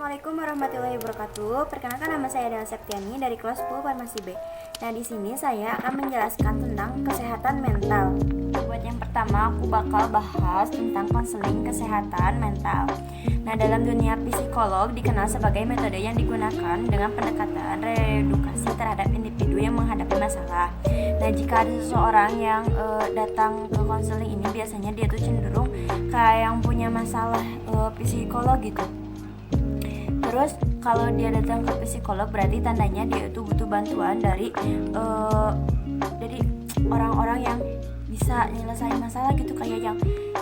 Assalamualaikum warahmatullahi wabarakatuh. Perkenalkan, nama saya Dela Septiani dari kelas 10 Farmasi B. Nah, di sini saya akan menjelaskan tentang kesehatan mental. Buat yang pertama, aku bakal bahas tentang konseling kesehatan mental. Nah, dalam dunia psikolog dikenal sebagai metode yang digunakan dengan pendekatan reedukasi terhadap individu yang menghadapi masalah. Nah, jika ada seseorang yang datang ke konseling ini, biasanya dia tuh cenderung kayak yang punya masalah psikolog gitu. Terus kalau dia datang ke psikolog, berarti tandanya dia itu butuh bantuan dari orang-orang yang bisa nyelesain masalah gitu, kayak yang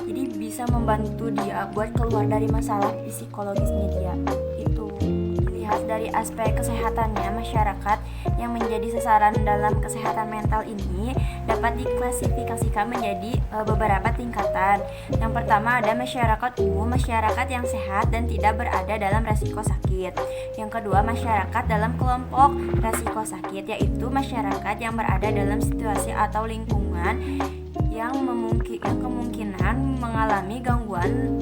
jadi bisa membantu dia buat keluar dari masalah psikologisnya dia. Itu dilihat dari aspek kesehatannya. Masyarakat yang menjadi sasaran dalam kesehatan mental ini dapat diklasifikasikan menjadi beberapa tingkatan. Yang pertama ada masyarakat umum, masyarakat yang sehat dan tidak berada dalam resiko sakit. Yang kedua, masyarakat dalam kelompok resiko sakit, yaitu masyarakat yang berada dalam situasi atau lingkungan yang kemungkinan mengalami gangguan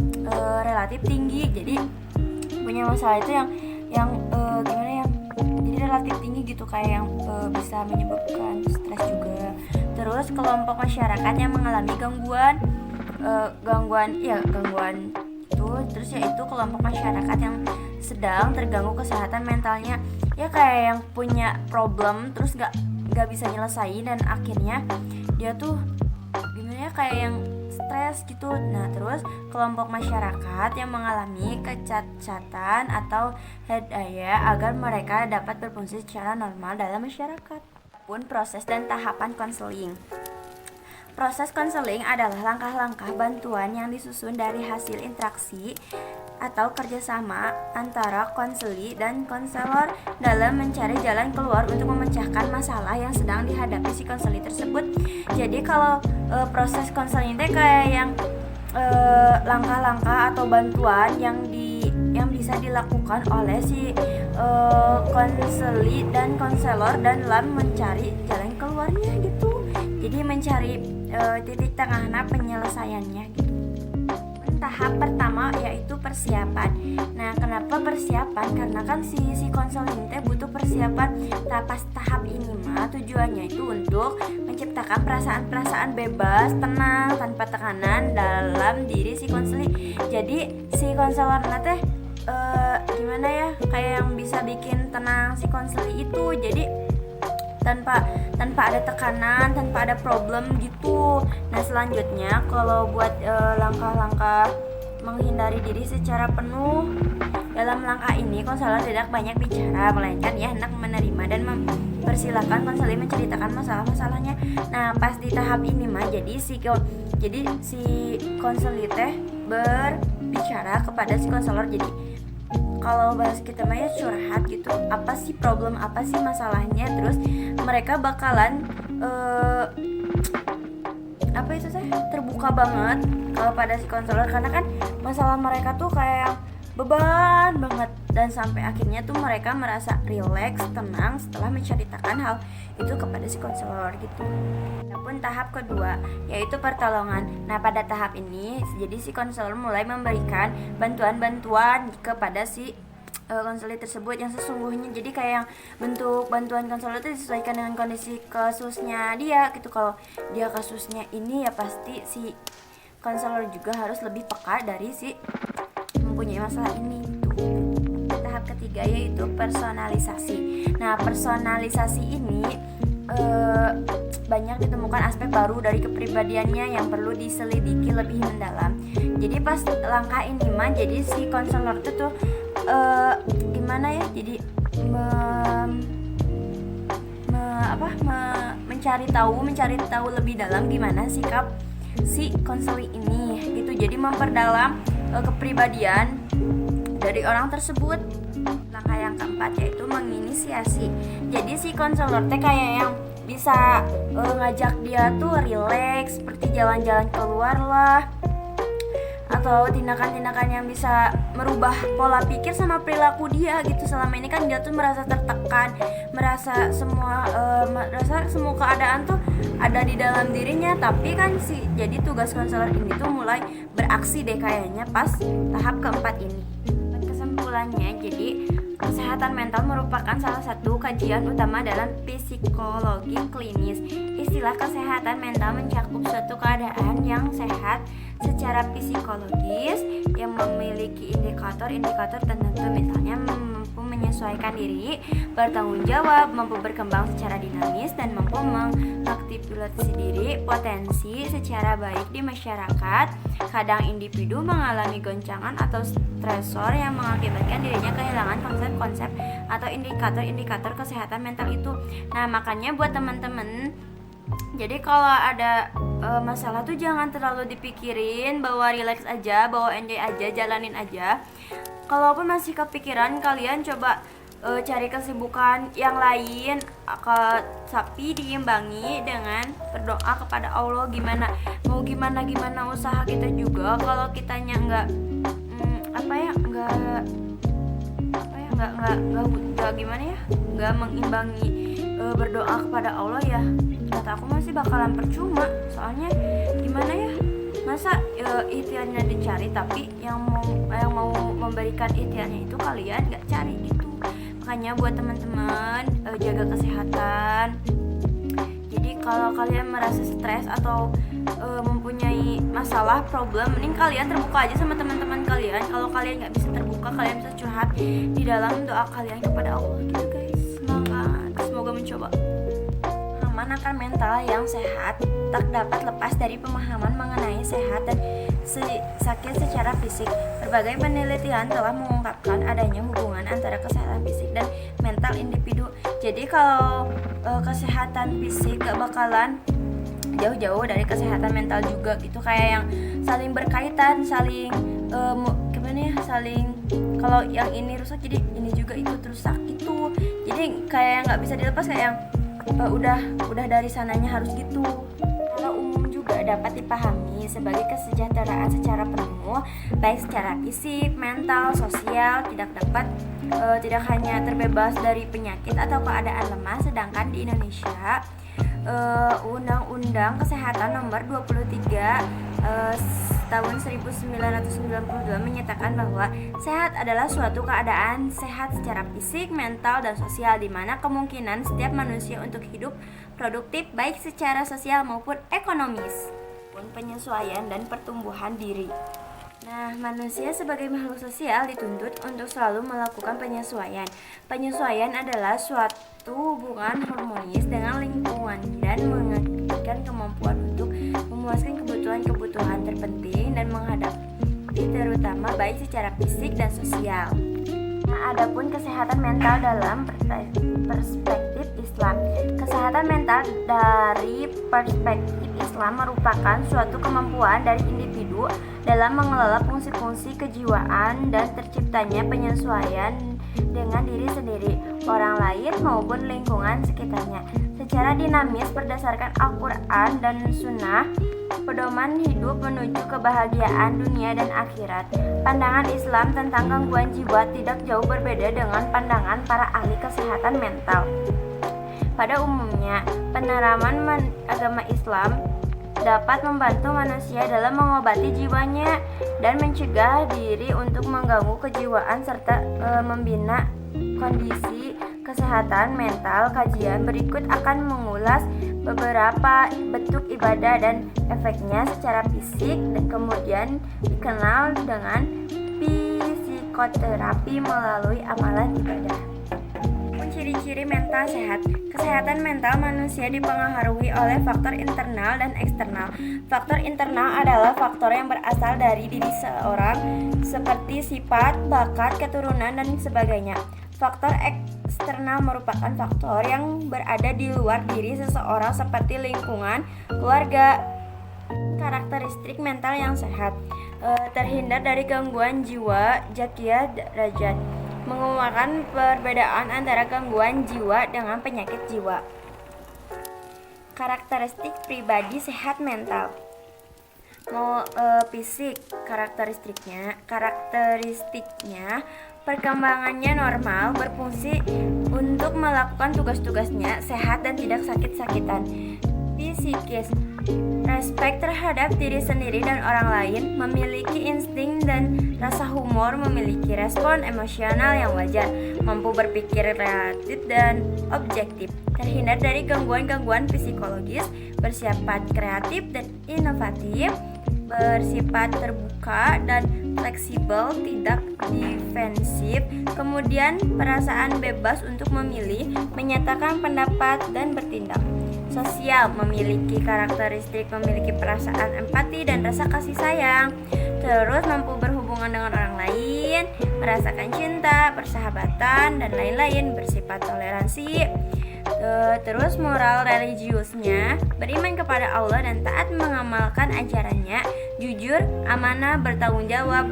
relatif tinggi. Jadi punya masalah itu yang jadi relatif tinggi gitu, kayak yang bisa menyebabkan stres juga. Terus kelompok masyarakat yang mengalami gangguan itu, terus yaitu kelompok masyarakat yang sedang terganggu kesehatan mentalnya, ya kayak yang punya problem terus gak bisa nyelesain dan akhirnya dia tuh kayak yang stres gitu. Nah, terus kelompok masyarakat yang mengalami kecacatan atau daya agar mereka dapat berfungsi secara normal dalam masyarakat. Pun proses dan tahapan konseling. Proses konseling adalah langkah-langkah bantuan yang disusun dari hasil interaksi atau kerjasama antara konseli dan konselor dalam mencari jalan keluar untuk memecahkan masalah yang sedang dihadapi si konseli tersebut. Jadi kalau proses konseling itu kayak yang langkah-langkah atau bantuan yang bisa dilakukan oleh si konseli dan konselor dalam mencari jalan keluarnya gitu. Jadi mencari titik tengahnya penyelesaiannya gitu. Tahap pertama yaitu persiapan. Nah, kenapa persiapan? Karena kan si konseling teh butuh persiapan. Pas tahap ini mah tujuannya itu untuk menciptakan perasaan-perasaan bebas, tenang, tanpa tekanan dalam diri si konseling. Jadi si konselor teh gimana ya? Kayak yang bisa bikin tenang si konseling itu. Jadi tanpa ada tekanan, tanpa ada problem gitu. Nah, selanjutnya kalau buat langkah-langkah menghindari diri secara penuh, dalam langkah ini konselor tidak banyak bicara, melainkan ia hendak menerima dan mempersilahkan konseling menceritakan masalah-masalahnya. Nah, pas di tahap ini mah jadi si konseling teh berbicara kepada si konselor. Jadi kalau bahas kita mah ya curhat gitu, apa sih problem, apa sih masalahnya, terus mereka bakalan terbuka banget pada si konselor, karena kan masalah mereka tuh kayak beban banget, dan sampai akhirnya tuh mereka merasa rileks, tenang setelah menceritakan hal itu kepada si konselor gitu. Adapun tahap kedua yaitu pertolongan. Nah, pada tahap ini jadi si konselor mulai memberikan bantuan-bantuan kepada si konselor tersebut yang sesungguhnya. Jadi kayak yang bentuk bantuan konselor itu disesuaikan dengan kondisi kasusnya dia gitu. Kalau dia kasusnya ini ya pasti si konselor juga harus lebih peka dari si mempunyai masalah ini gitu. Tahap ketiga yaitu personalisasi. Nah, personalisasi ini banyak ditemukan aspek baru dari kepribadiannya yang perlu diselidiki lebih mendalam. Jadi pas langkah ini mah jadi si konselor itu tuh jadi mencari tahu lebih dalam gimana sikap si konseling ini gitu. Jadi memperdalam kepribadian dari orang tersebut. Langkah yang keempat yaitu menginisiasi. Jadi si konselor teh kayak yang bisa ngajak dia tuh rileks, seperti jalan-jalan keluar lah, atau tindakan-tindakan yang bisa merubah pola pikir sama perilaku dia gitu. Selama ini kan dia tuh merasa tertekan, merasa semua keadaan tuh ada di dalam dirinya, tapi kan jadi tugas konselor ini tuh mulai beraksi deh kayaknya pas tahap keempat ini. kesimpulannya, jadi kesehatan mental merupakan salah satu kajian utama dalam psikologi klinis. Istilah kesehatan mental mencakup suatu keadaan yang sehat secara psikologis yang memiliki indikator-indikator tertentu, misalnya mampu menyesuaikan diri, bertanggung jawab, mampu berkembang secara dinamis, dan mampu mengaktifasi diri potensi secara baik di masyarakat. Kadang individu mengalami goncangan atau stresor yang mengakibatkan dirinya kehilangan konsep-konsep atau indikator-indikator kesehatan mental itu. Nah, makanya buat teman-teman, jadi kalau ada masalah tuh jangan terlalu dipikirin, bawa relax aja, bawa enjoy aja, jalanin aja. Kalaupun masih kepikiran, kalian coba cari kesibukan yang lain, tapi diimbangi dengan berdoa kepada Allah. Gimana usaha kita juga, kalau kitanya nggak mengimbangi berdoa kepada Allah, ya kata aku masih bakalan percuma. Soalnya gimana ya, masa ikhtiarnya dicari tapi yang mau memberikan ikhtiarnya itu kalian nggak cari gitu. Makanya buat teman-teman, jaga kesehatan. Jadi kalau kalian merasa stres atau mempunyai masalah, problem, mending kalian terbuka aja sama teman-teman kalian. Kalau kalian nggak bisa terbuka, kalian bisa curhat di dalam doa kalian kepada Allah gitu guys. Semoga mencoba. Pemahaman akan mental yang sehat tak dapat lepas dari pemahaman mengenai sehat dan sakit secara fisik. Berbagai penelitian telah mengungkapkan adanya hubungan antara kesehatan fisik dan mental individu. Jadi kalau kesehatan fisik gak bakalan jauh-jauh dari kesehatan mental juga gitu, kayak yang saling berkaitan, saling kalau yang ini rusak jadi ini juga ikut rusak gitu. Jadi kayak nggak bisa dilepas, kayak yang udah dari sananya harus gitu. Secara umum juga dapat dipahami sebagai kesejahteraan secara penuh, baik secara fisik, mental, sosial, tidak hanya terbebas dari penyakit atau keadaan lemah. Sedangkan di Indonesia, Undang-Undang Kesehatan Nomor 23 tahun 1992 menyatakan bahwa sehat adalah suatu keadaan sehat secara fisik, mental, dan sosial, di mana kemungkinan setiap manusia untuk hidup produktif baik secara sosial maupun ekonomis, penyesuaian dan pertumbuhan diri. Nah, manusia sebagai makhluk sosial dituntut untuk selalu melakukan penyesuaian. Penyesuaian adalah suatu hubungan harmonis dengan lingkungan dan mengakibatkan kemampuan untuk memuaskan kebutuhan terpenting dan menghadapi terutama baik secara fisik dan sosial. Nah, adapun kesehatan mental dalam perspektif Islam. Kesehatan mental dari perspektif Islam merupakan suatu kemampuan dari individu dalam mengelola fungsi-fungsi kejiwaan dan terciptanya penyesuaian dengan diri sendiri, orang lain maupun lingkungan sekitarnya secara dinamis berdasarkan Al-Quran dan Sunnah, pedoman hidup menuju kebahagiaan dunia dan akhirat. Pandangan Islam tentang gangguan jiwa tidak jauh berbeda dengan pandangan para ahli kesehatan mental. Pada umumnya, penerapan agama Islam dapat membantu manusia dalam mengobati jiwanya dan mencegah diri untuk mengganggu kejiwaan serta membina kondisi kesehatan mental. Kajian berikut akan mengulas beberapa bentuk ibadah dan efeknya secara fisik, dan kemudian dikenal dengan psikoterapi melalui amalan ibadah. Ciri-ciri mental sehat. Kesehatan mental manusia dipengaruhi oleh faktor internal dan eksternal. Faktor internal adalah faktor yang berasal dari diri seorang, seperti sifat, bakat, keturunan, dan sebagainya. Faktor eksternal merupakan faktor yang berada di luar diri seseorang, seperti lingkungan, keluarga. Karakteristik mental yang sehat: terhindar dari gangguan jiwa. Zakia Rajat menguatkan perbedaan antara gangguan jiwa dengan penyakit jiwa. Karakteristik pribadi sehat mental. Fisik, karakteristiknya perkembangannya normal, berfungsi untuk melakukan tugas-tugasnya, sehat dan tidak sakit-sakitan. Psikis, respek terhadap diri sendiri dan orang lain, memiliki insting dan rasa humor, memiliki respon emosional yang wajar, mampu berpikir kreatif dan objektif, terhindar dari gangguan-gangguan psikologis, bersifat kreatif dan inovatif, bersifat terbuka dan fleksibel, tidak defensif, kemudian perasaan bebas untuk memilih, menyatakan pendapat dan bertindak. Sosial, memiliki karakteristik memiliki perasaan empati dan rasa kasih sayang, terus mampu berhubungan dengan orang lain, merasakan cinta, persahabatan, dan lain-lain, bersifat toleransi. Terus moral religiusnya, beriman kepada Allah dan taat mengamalkan ajarannya, jujur, amanah, bertanggung jawab,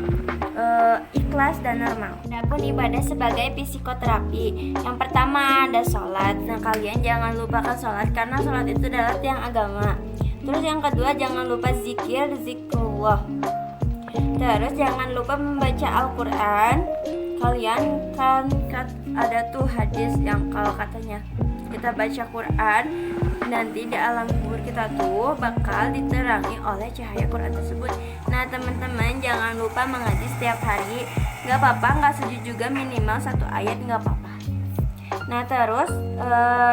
ikhlas dan normal. Adapun ibadah sebagai psikoterapi, yang pertama ada sholat. Nah, kalian jangan lupakan sholat karena sholat itu adalah tiang agama. Terus yang kedua, jangan lupa zikrullah. Terus jangan lupa membaca Al-Quran. Kalian kan ada tuh hadis yang kalau katanya kita baca Quran, nanti di alam kubur kita tuh bakal diterangi oleh cahaya Quran tersebut. Nah teman-teman, jangan lupa mengaji setiap hari. Gak apa-apa, gak sujud juga, minimal 1 ayat gak apa-apa. Nah terus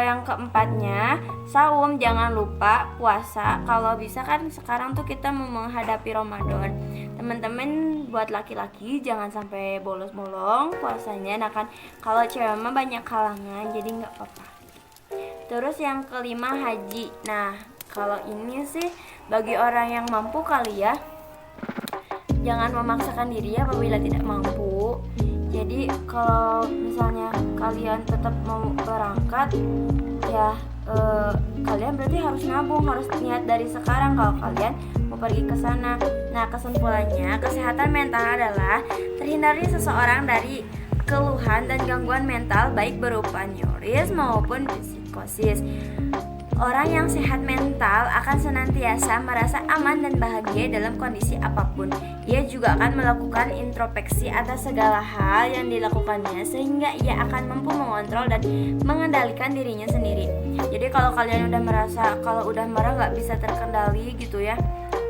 yang keempatnya, saum. Jangan lupa puasa. Kalau bisa kan sekarang tuh kita mau menghadapi Ramadan. Teman-teman, buat laki-laki jangan sampai bolos-bolong puasanya. Nah kan kalau cewek mah banyak halangan, jadi gak apa-apa. Terus yang kelima, haji. Nah kalau ini sih bagi orang yang mampu kali ya. Jangan memaksakan diri ya apabila tidak mampu. Jadi kalau misalnya kalian tetap mau berangkat ya kalian berarti harus nabung, harus niat dari sekarang kalau kalian mau pergi ke sana. Nah kesimpulannya, kesehatan mental adalah terhindarnya seseorang dari keluhan dan gangguan mental baik berupa neuris maupun psikosis. Orang yang sehat mental akan senantiasa merasa aman dan bahagia dalam kondisi apapun. Ia juga akan melakukan introspeksi atas segala hal yang dilakukannya sehingga ia akan mampu mengontrol dan mengendalikan dirinya sendiri. Jadi kalau kalian udah merasa kalau udah marah gak bisa terkendali gitu ya,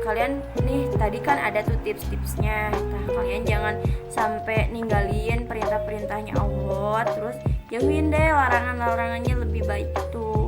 kalian nih tadi kan ada tuh tips-tipsnya. Nah kalian jangan sampai ninggalin perintah-perintahnya Allah, terus jauhin deh larangan-larangannya, lebih baik tuh